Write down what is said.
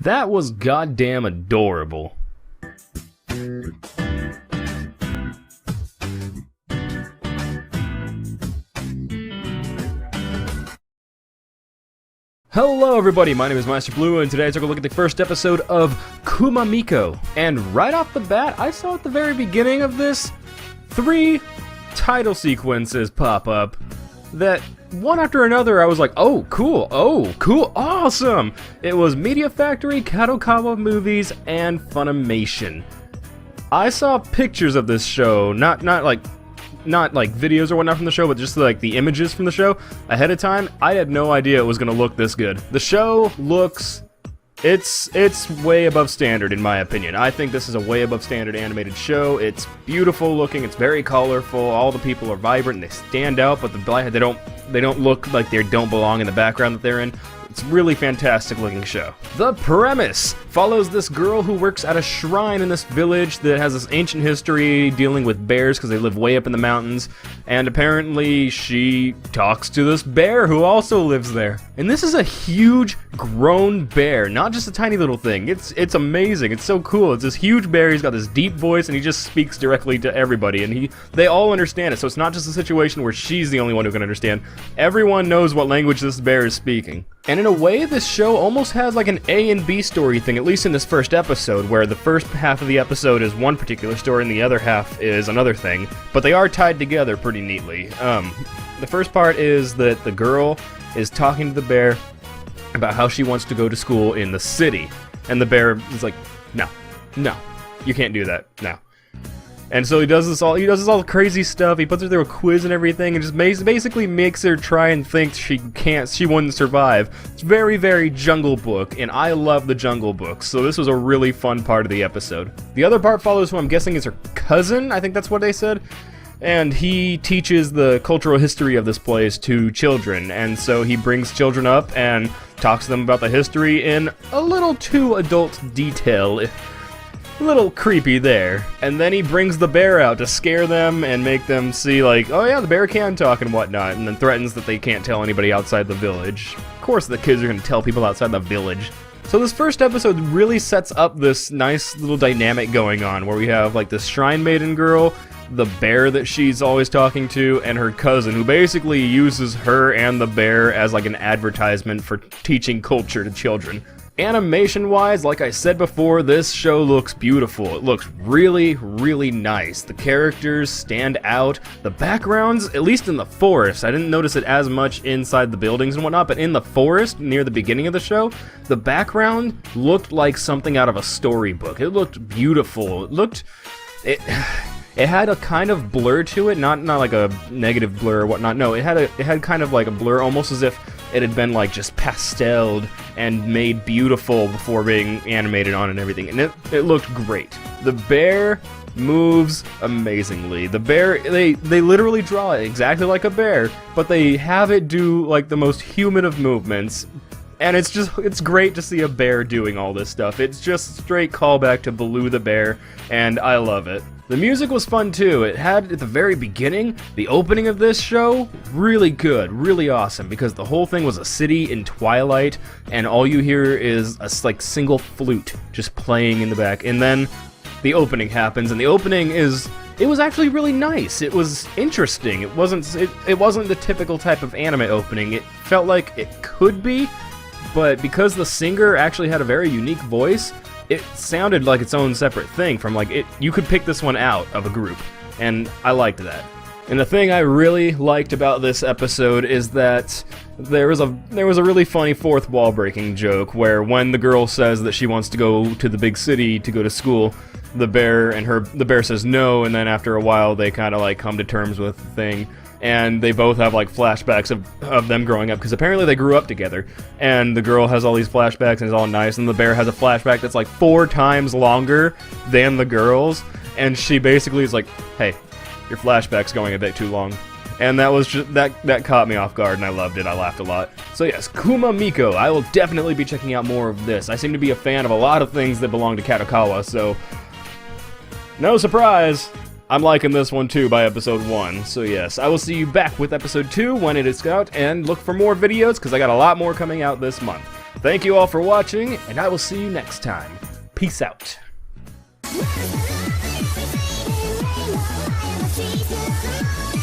That was goddamn adorable. Hello everybody, my name is Meisterbloo, and today I took a look at the first episode of Kuma Miko. And right off the bat, I saw at the very beginning of this, 3 title sequences pop up that, one after another, I was like, oh, cool, awesome! It was Media Factory, Kadokawa Movies, and Funimation. I saw pictures of this show, not like videos or whatnot from the show, but just like the images from the show ahead of time. I had no idea it was gonna look this good. The show looks, it's way above standard in my opinion. I think this is a way above standard animated show. It's beautiful looking, it's very colorful, all the people are vibrant and they stand out, but they don't look like they don't belong in the background that they're in. It's a really fantastic looking show. The premise follows this girl who works at a shrine in this village that has this ancient history dealing with bears because they live way up in the mountains, and apparently she talks to this bear who also lives there. And this is a huge grown bear, not just a tiny little thing. It's amazing. It's so cool. It's this huge bear. He's got this deep voice and he just speaks directly to everybody, and they all understand it. So it's not just a situation where she's the only one who can understand. Everyone knows what language this bear is speaking. And in a way, this show almost has like an A and B story thing, at least in this first episode, where the first half of the episode is one particular story and the other half is another thing, but they are tied together pretty neatly. The first part is that the girl is talking to the bear about how she wants to go to school in the city, and the bear is like, no, you can't do that, no. And so he does this all crazy stuff. He puts her through a quiz and everything, and just basically makes her try and think she wouldn't survive. It's very, very Jungle Book, and I love the Jungle Book, so this was a really fun part of the episode. The other part follows who I'm guessing is her cousin, I think that's what they said, and he teaches the cultural history of this place to children, and so he brings children up and talks to them about the history in a little too adult detail. A little creepy there. And then he brings the bear out to scare them and make them see like, oh yeah, the bear can talk and whatnot, and then threatens that they can't tell anybody outside the village. Of course the kids are gonna tell people outside the village. So this first episode really sets up this nice little dynamic going on, where we have like this shrine maiden girl, the bear that she's always talking to, and her cousin, who basically uses her and the bear as like an advertisement for teaching culture to children. Animation-wise, like I said before, this show looks beautiful. It looks really, really nice. The characters stand out. The backgrounds, at least in the forest, I didn't notice it as much inside the buildings and whatnot, but in the forest, near the beginning of the show, the background looked like something out of a storybook. It looked beautiful. It had a kind of blur to it, not like a negative blur or whatnot. No, it had kind of like a blur, almost as if it had been like just pasteled and made beautiful before being animated on and everything, and it looked great. The bear moves amazingly. The bear, they literally draw it exactly like a bear, but they have it do like the most human of movements. And it's great to see a bear doing all this stuff. It's just straight callback to Baloo the bear, and I love it. The music was fun too. It had, at the very beginning, the opening of this show, really good, really awesome, because the whole thing was a city in twilight, and all you hear is a like single flute just playing in the back, and then the opening happens, and the opening it was actually really nice. It was interesting. It wasn't the typical type of anime opening. It felt like it could be, but because the singer actually had a very unique voice, it sounded like its own separate thing from like you could pick this one out of a group, and I liked that. And the thing I really liked about this episode is that there was a really funny fourth wall breaking joke where when the girl says that she wants to go to the big city to go to school, the bear says no, and then after a while they kind of like come to terms with the thing. And they both have like flashbacks of them growing up, because apparently they grew up together, and the girl has all these flashbacks and it's all nice, and the bear has a flashback that's like 4 times longer than the girl's, and she basically is like, hey, your flashback's going a bit too long. And that was just that caught me off guard, and I loved it. I laughed a lot. So yes, Kuma Miko. I will definitely be checking out more of this. I seem to be a fan of a lot of things that belong to Kadokawa, so no surprise, I'm liking this one too by episode 1, so yes, I will see you back with episode 2 when it is out, and look for more videos, because I got a lot more coming out this month. Thank you all for watching, and I will see you next time. Peace out. I